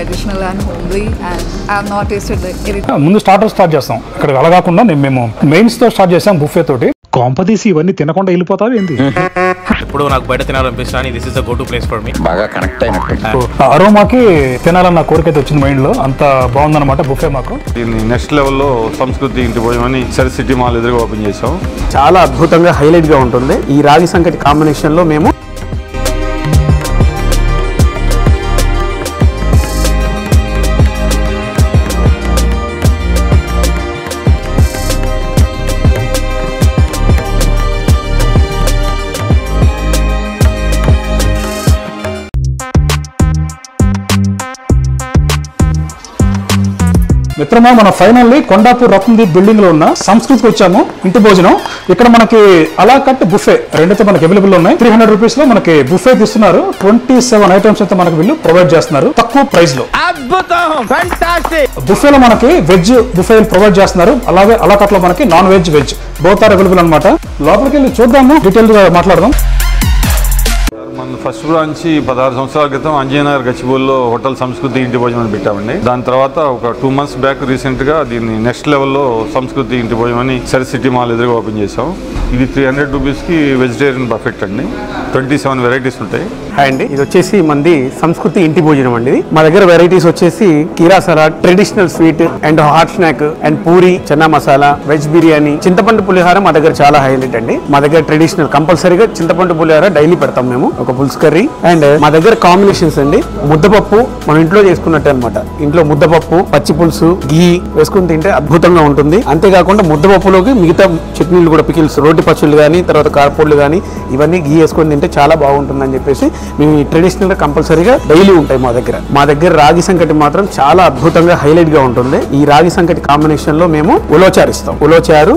traditional and homely, and I have not tasted anything. ముందు starter start చేస్తాం. ఇక్కడ అలా కాకుండా మేము మెయిన్స్ తో స్టార్ట్ చేసాం బుఫే తోటి. కాంపదీసి ఇవన్నీ తినకుండా వెళ్ళిపోతావు ఏంది? ఇప్పుడు నాకు బయట తినాలనిపిస్తాను. This is the go to place for me. బాగా కనెక్ట్ అయినట్టు అరోమాకి తినాలన్న కోరిక అయితే వచ్చింది మైండ్ లో. అంత బాగుందన్నమాట బుఫే మాకు. దీన్ని నెక్స్ట్ లెవెల్లో సంస్కృతి ఇంటి భోజనం సరి సిటీ మాల్ ఎదురుగా ఓపెన్ చేసాం. చాలా అద్భుతంగా హైలైట్ గా ఉంటుంది. ఈ రాగి సంకటి కాంబినేషన్ లో మేము మిత్రమా మన ఫైనల్లీ కొండాపూర్ రత్నదీప్ బిల్డింగ్ లో ఉన్న సంస్కృతికి వచ్చాము. ఇంటి భోజనం ఇక్కడ మనకి అలా కట్ బుఫే రెండైతే మనకి అవైలబుల్ ఉన్నాయి. 300 రూపీస్ లో మనకి బుఫే ఇస్తున్నారు. 27 ఐటమ్స్ అయితే మనకి వీళ్ళు ప్రొవైడ్ చేస్తున్నారు తక్కువ ప్రైస్ లో. బుఫేలో మనకి వెజ్ బుఫే ప్రొవైడ్ చేస్తున్నారు. అలాగే అలా కట్ లో మనకి non veg veg both are available అనమాట. లోపలికి వెళ్ళి చూద్దాము, డీటెయిల్ గా మాట్లాడదాం. మన ఫస్ట్ బ్రాంచ్ 16 సంవత్సరాల క్రితం అంజనగర్ గచ్చిబౌలిలో హోటల్ సంస్కృతి ఇంటి భోజనం పెట్టామండి. దాని తర్వాత ఒక 2 months బ్యాక్ రీసెంట్ గా దీన్ని నెక్స్ట్ లెవెల్లో సంస్కృతి ఇంటి భోజనం సరి సిటీ మాల్ ఎదురుగా ఓపెన్ చేసాం. ఇది 300 రూపీస్ కి వెజిటేరియన్ బఫెట్ అండి. 27 వెరైటీస్ ఉంటాయి. హాయ్ అండి, ఇది వచ్చేసి మంది సంస్కృతి ఇంటి భోజనం అండి. మా దగ్గర వెరైటీస్ వచ్చేసి కీరా salad, traditional sweet and hot snack and puri, chana masala, veg biryani, చింతపండు పులిహార మా దగ్గర చాలా హైలైట్ అండి. మా దగ్గర ట్రెడిషనల్ కంపల్సరీగా చింతపండు పులిహార డైలీ పెడతాం మేము. ఒక పులుసు కర్రీ అండ్ మా దగ్గర కాంబినేషన్స్ అండి. ముద్దపప్పు మనం ఇంట్లో చేసుకున్నట్టు అనమాట. ఇంట్లో ముద్దపప్పు, పచ్చి పులుసు, ఘీ వేసుకుని తింటే అద్భుతంగా ఉంటుంది. అంతేకాకుండా ముద్దపప్పులోకి మిగతా చట్నీలు కూడా, పికిల్స్, రోటి పచ్చులు కానీ, తర్వాత కారపొడులు కానీ ఇవన్నీ ఘీ వేసుకొని తింటే చాలా బాగుంటుంది అని చెప్పేసి మేము ట్రెడిషనల్ గా కంపల్సరీగా డైలీ ఉంటాయి మా దగ్గర. మా దగ్గర రాగి సంకటి మాత్రం చాలా అద్భుతంగా హైలైట్ గా ఉంటుంది. ఈ రాగి సంకటి కాంబినేషన్ లో మేము ఉలోచారు ఇస్తాం. ఉలోచారు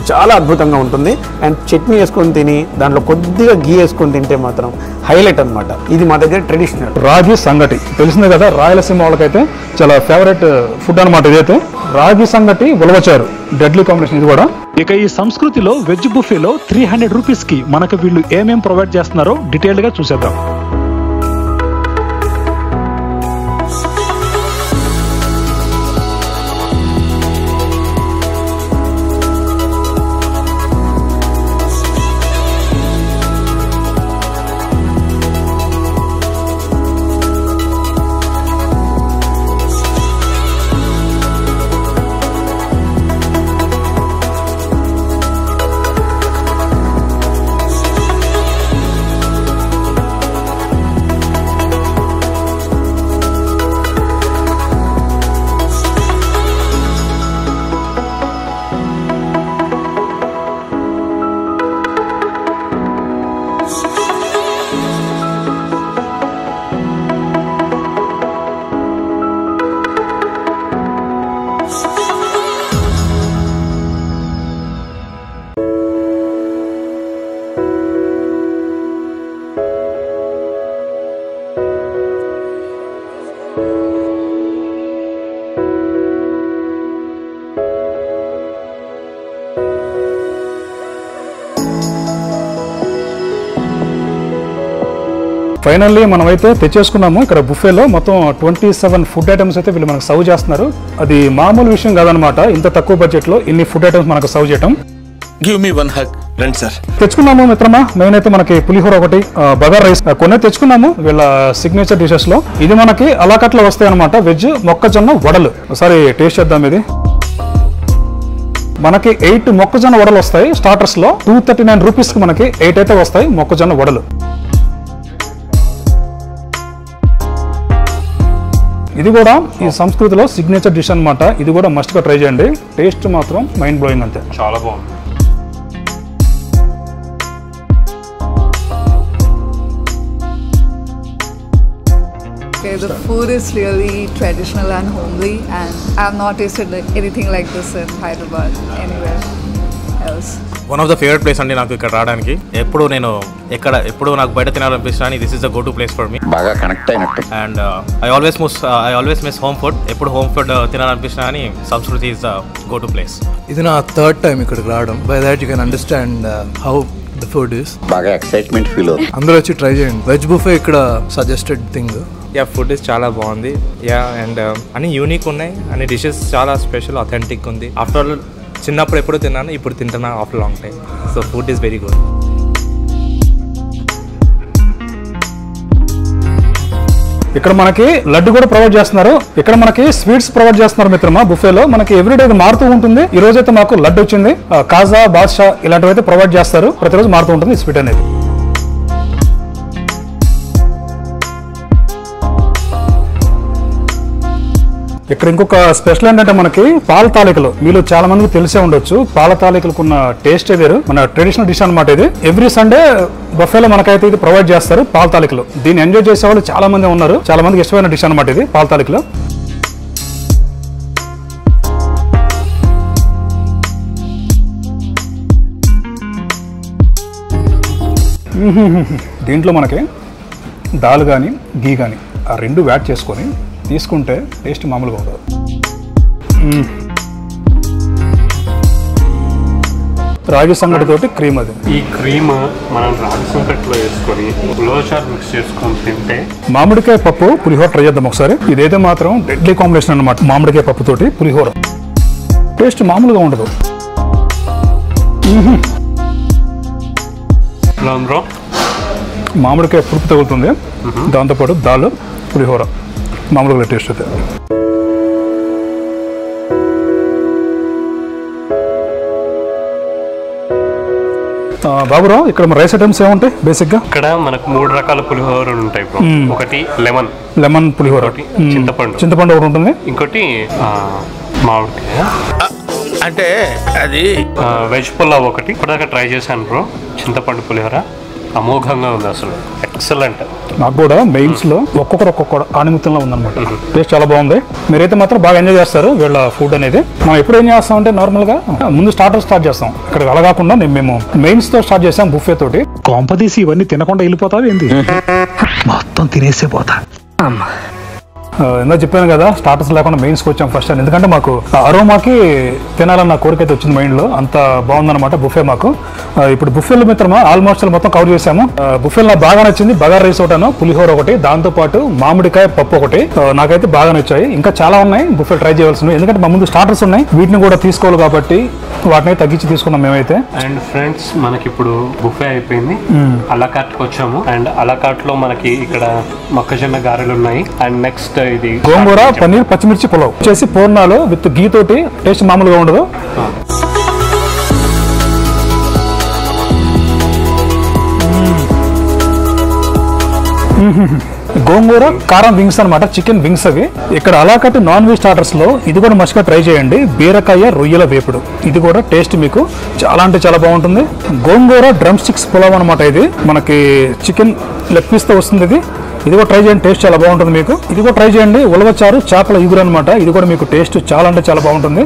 చాలా అద్భుతంగా ఉంటుంది. అండ్ చట్నీ వేసుకొని తిని దాంట్లో కొద్దిగా ఘీ వేసుకొని తింటే మాత్రం హైలైట్ అనమాట. ఇది మా దగ్గర ట్రెడిషనల్ రాగి సంగటి తెలిసిందే కదా, రాయలసీమ వాళ్ళకైతే చాలా ఫేవరెట్ ఫుడ్ అనమాట. ఇదైతే రాగి సంగటి ఉలవచారు డెడ్లీ కాంబినేషన్ ఇది కూడా. ఇక ఈ సంస్కృతిలో వెజ్ బుఫేలో 300 రూపీస్ కి మనకు వీళ్ళు ఏమేం ప్రొవైడ్ చేస్తున్నారో డీటెయిల్ గా చూసేద్దాం. ఫైనల్లీ మనమైతే తెచ్చేసుకున్నాము. ఇక్కడ బుఫేలో మొత్తం 27 ఫుడ్ ఐటమ్స్ అయితే వీళ్ళు మనకు సర్వ్ చేస్తున్నారు. అది మామూలు విషయం కాదనమాట. ఇంత తక్కువ బడ్జెట్ లో ఇన్ని ఫుడ్ ఐటమ్స్ మనకు సర్వ్ చేయటం. గివ్ మీ వన్ హగ్ రండి సార్. తెచ్చుకున్నాము మిత్రమా. మెయిన్ అయితే మనకి పులిహోర ఒకటి, బగార్ రైస్ కొన్ని తెచ్చుకున్నాము వీళ్ళ సిగ్నేచర్ డిషెస్ లో. ఇది మనకి అలాకట్లో వస్తాయి అనమాట. వెజ్ మొక్కజొన్న వడలు ఒకసారి టేస్ట్ చేద్దాం. ఇది మనకి 8 మొక్కజొన్న వడలు వస్తాయి స్టార్టర్స్ లో. 239 రూపీస్ కి మనకి 8 అయితే వస్తాయి మొక్కజొన్న వడలు. ఇది కూడా ఈ సంస్కృతిలో సిగ్నేచర్ డిష్ అనమాట. ఇది కూడా మస్ట్ గా ట్రై చేయండి. టేస్ట్ మాత్రం మైండ్ బ్లోయింగ్ అంతే, చాలా బాగుంది. Okay, the food is really traditional and homely, and I have not tasted anything like this in Hyderabad anywhere else. One of the favourite place అండి నాకు ఇక్కడ రావడానికి. ఎప్పుడు నాకు బయట తినాలనిపిస్తాను. This is the go to place for me. బాగా connect అయినట్టు. And I always miss home food. ఎప్పుడు హోమ్ ఫుడ్ తినాలనిపిస్తున్నా అని Sanskriti is the go to place. ఇది నా 3rd టైం ఇక్కడికి రావడం. By that you can understand how the food is. బాగా ఎక్సైట్మెంట్ ఫీల్ అవుతుంది. అందరూ వచ్చి ట్రై చేయండి. వెజ్ బుఫే ఇక్కడ suggested thing. Yeah food is చాలా బాగుంది. యా అండ్ అన్ని యూనిక్ ఉన్నాయి, అన్ని డిషెస్ చాలా స్పెషల్ అథెంటిక్ ఉంది. ఆఫ్టర్ ఆల్ చిన్నప్పుడు ఎప్పుడు తిన్నాను, ఇప్పుడు తింటున్నా after long time. So food is very good. ఇక్కడ మనకి లడ్డు కూడా ప్రొవైడ్ చేస్తున్నారు. ఇక్కడ మనకి స్వీట్స్ ప్రొవైడ్ చేస్తున్నారు మిత్రమా. బుఫేలో మనకి ఎవ్రీడే మారుతూ ఉంటుంది. ఈ రోజు అయితే మాకు లడ్డు వచ్చింది, కాజా, బాద్షా ఇలాంటివి అయితే ప్రొవైడ్ చేస్తారు. ప్రతిరోజు మారుతూ ఉంటుంది ఈ స్వీట్ అనేది. ఇక్కడ ఇంకొక స్పెషల్ ఏంటంటే మనకి పాల తాలికలు. మీలో చాలా మందికి తెలిసే ఉండొచ్చు, పాల తాలికలకు ఉన్న టేస్టే వేరు. మన ట్రెడిషనల్ డిష్ అనమాట ఇది. ఎవ్రీ సండే బఫేలో మనకైతే ఇది ప్రొవైడ్ చేస్తారు పాల తాలికలు. దీన్ని ఎంజాయ్ చేసే వాళ్ళు చాలా మంది ఉన్నారు. చాలా మందికి ఇష్టమైన డిష్ అనమాట ఇది పాల తాలికలు. దీంట్లో మనకి దాల్ కానీ గీ కానీ ఆ రెండు యాడ్ చేసుకొని తీసుకుంటే టేస్ట్ మామూలుగా ఉండదు. రాగి సంగటి తోటి క్రీమ్. అది ఈ క్రీమ్ మనం రాగి సంగటిలో వేసుకొని ఉలవచారు మిక్స్ చేసుకొని తింటే మామిడికాయ పప్పు పులిహోర ట్రై చేద్దాం ఒకసారి. ఇదైతే మాత్రం డెడ్లీ కాంబినేషన్ అన్నమాట. మామిడికాయ పప్పు తోటి పులిహోర టేస్ట్ మామూలుగా ఉండదు. మామిడికాయ పులుపు తగులుతుంది, దాంతోపాటు దాల్, పులిహోర మామూలుగా టేస్ట్ అయితే. బాబురావు, ఇక్కడ రైస్ ఐటమ్స్ ఏముంటాయి బేసిక్ గా? ఇక్కడ మనకు 3 రకాల పులిహోరలు ఉంటాయి. ఒకటి లెమన్ పులిహోర, చింతపండు ఒకటి ఉంటుంది. ఇంకోటి మామిడికాయ అంటే అది వెజ్ పులావ్ ఒకటి. ఇప్పటిదాకా ట్రై చేశాను బ్రో. చింతపండు పులిహోర అమోఘంగా ఉంది, అసలు ఎక్సలెంట్. నాకు కూడా మెయిన్స్ లో ఒక్కొక్కరు ఆనిమిత్తంలో ఉందన్నమాట. టేస్ట్ చాలా బాగుంది. మీరైతే మాత్రం బాగా ఎంజాయ్ చేస్తారు వీళ్ళ ఫుడ్ అనేది. మనం ఎప్పుడు ఏం చేస్తాం అంటే నార్మల్ గా ముందు స్టార్టర్ స్టార్ట్ చేస్తాం. ఇక్కడ అలా కాకుండా మేము మెయిన్స్ తో స్టార్ట్ చేసాం బుఫే తోటి. కాంపదీసి ఇవన్నీ తినకుండా వెళ్ళిపోతావు ఏంది? మొత్తం తినేసే పోతా. ఇందా చెప్పాను కదా, స్టార్టర్స్ లేకుండా మెయిన్స్కి వచ్చాం ఫస్ట్ అని. ఎందుకంటే మాకు అరోమాకి తినాలన్న కోరిక అయితే వచ్చింది మైండ్లో. అంత బాగుందన్నమాట బుఫే మాకు. ఇప్పుడు బుఫేలో మిత్రమా ఆల్మోస్ట్ మొత్తం కవర్ చేసాము. బుఫేలో నాకు బాగా నచ్చింది బగారా రైస్ ఒకటాను, పులిహోర ఒకటి, దాంతోపాటు మామిడికాయ పప్పు ఒకటి నాకైతే బాగా నచ్చాయి. ఇంకా చాలా ఉన్నాయి బుఫే ట్రై చేయాల్సినవి. ఎందుకంటే మా ముందు స్టార్టర్స్ ఉన్నాయి, వీటిని కూడా తీసుకోవాలి కాబట్టి వాటిని తగ్గించి తీసుకున్నాం మేమైతే. అండ్ ఫ్రెండ్స్, మనకి ఇప్పుడు బుఫే అయిపోయింది, అలాకాట్కి వచ్చాము. అండ్ అలాకాట్ లో మనకి ఇక్కడ మొక్కజొన్న గారెలు ఉన్నాయి. అండ్ నెక్స్ట్ ఇది గోంగూర, పన్నీర్, పచ్చిమిర్చి పులావ్ చేసి పూర్ణాలు విత్ గీ తోటి. టేస్ట్ మామూలుగా ఉండదు. గోంగూర కారం వింగ్స్ అనమాట, చికెన్ వింగ్స్ అవి. ఇక్కడ అలాకట్ నాన్ వెజ్ స్టార్టర్స్ లో ఇది కూడా మస్తుగా ట్రై చేయండి. బీరకాయ రొయ్యల వేపుడు, ఇది కూడా టేస్ట్ మీకు చాలా అంటే చాలా బాగుంటుంది. గోంగూర డ్రమ్ స్టిక్స్ పులావ్ అనమాట. ఇది మనకి చికెన్ లెగ్ పీస్ తో వస్తుంది. ఇది కూడా ట్రై చేయండి, టేస్ట్ చాలా బాగుంటుంది మీకు. ఇది కూడా ట్రై చేయండి. ఉలవచారు చేపల ఇగురు అనమాట. ఇది కూడా మీకు టేస్ట్ చాలా అంటే చాలా బాగుంటుంది.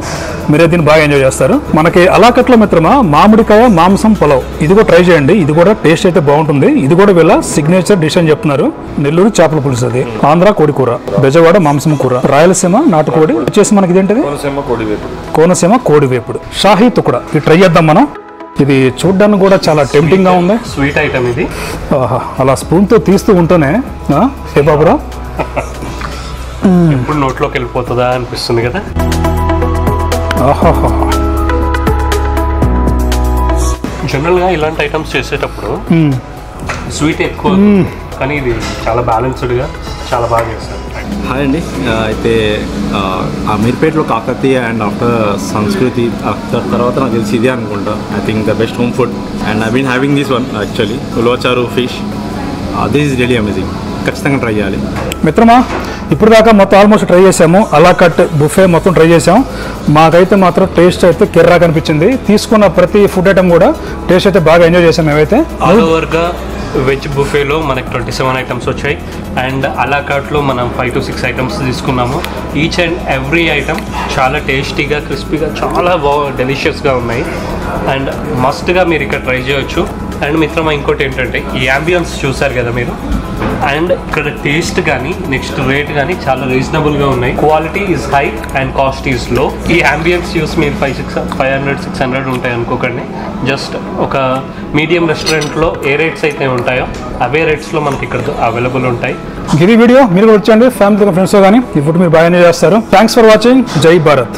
మీరే దీన్ని బాగా ఎంజాయ్ చేస్తారు. మనకి అలాకట్లో మిత్రమా మామిడికాయ మాంసం పులావ్, ఇది కూడా ట్రై చేయండి. ఇది కూడా టేస్ట్ అయితే బాగుంటుంది. ఇది కూడా వీళ్ళ సిగ్నేచర్ డిష్ అని చెప్తున్నారు. నెల్లూరు చేపల పులుసు, అది ఆంధ్ర కోడి కూర, బెజవాడ మాంసం కూర, రాయలసీమ నాటుకోడి వచ్చేసి మనకి ఇదేంటిది కోనసీమ కోడి వేపుడు, షాహీ తుకుడ. ఇది ట్రై చేద్దాం మనం. ఇది చూడ్డానికి కూడా చాలా టెంప్టింగ్ గా ఉంది. స్వీట్ ఐటమ్ ఇది. అలా స్పూన్ తో తీస్తూ ఉంటేనే ఏ బాబురా ఎప్పుడు నోట్లోకి వెళ్ళిపోతుందా అనిపిస్తుంది కదా. జనరల్ గా ఇలాంటి ఐటమ్స్ చేసేటప్పుడు స్వీట్ ఎక్కువ, కానీ ఇది చాలా బ్యాలెన్స్డ్ గా చాలా బాగా చేస్తారు. హాయ్ అండి. అయితే అమీర్పేట్లో కాకతీయ అండ్ ఆఫ్టర్ సంస్కృతి తర్వాత నాకు తెలిసి ఇదే అనుకుంటా. I think the best home food and I been having this one actually. Ulavacharu fish, this is really amazing. ఖచ్చితంగా ట్రై చేయాలి మిత్రమా. ఇప్పుడు దాకా మొత్తం ఆల్మోస్ట్ ట్రై చేసాము. అలాకట్ బుఫే మొత్తం ట్రై చేసాం. మాకైతే మాత్రం టేస్ట్ అయితే కిర్రా కనిపించింది. తీసుకున్న ప్రతి ఫుడ్ ఐటమ్ కూడా టేస్ట్ అయితే బాగా ఎంజాయ్ చేసాం మేమైతే. ఆల్ ఓవర్గా వెజ్ బుఫేలో మనకి 27 ఐటమ్స్ వచ్చాయి. అండ్ అలాకాట్లో మనం 5 to 6 ఐటమ్స్ తీసుకున్నాము. ఈచ్ అండ్ ఎవ్రీ ఐటమ్ చాలా టేస్టీగా, క్రిస్పీగా, చాలా డెలిషియస్గా ఉన్నాయి. అండ్ మస్ట్గా మీరు ఇక్కడ ట్రై చేయొచ్చు. అండ్ మిత్రమా ఇంకోటి ఏంటంటే ఈ యాంబియన్స్ చూసారు కదా మీరు, అండ్ ఇక్కడ టేస్ట్ కానీ నెక్స్ట్ రేట్ కానీ చాలా రీజనబుల్ గా ఉన్నాయి. Quality is high and cost is low. ఈ అంబియన్స్ చూసి మీరు 500-600 ఉంటాయి అనుకోకండి. జస్ట్ ఒక మీడియం రెస్టారెంట్ లో ఏ రేట్స్ అయితే ఉంటాయో అవే రేట్స్ లో మనకి ఇక్కడ అవైలబుల్ ఉంటాయి. ఇది వీడియో మీరు కూడా వచ్చండి ఫ్యామిలీ ఫ్రెండ్స్ తో కానీ ఈ ఫుడ్ మీరు బాగా ఎంజాయ్ చేస్తారు. Thanks for watching. జై భారత్.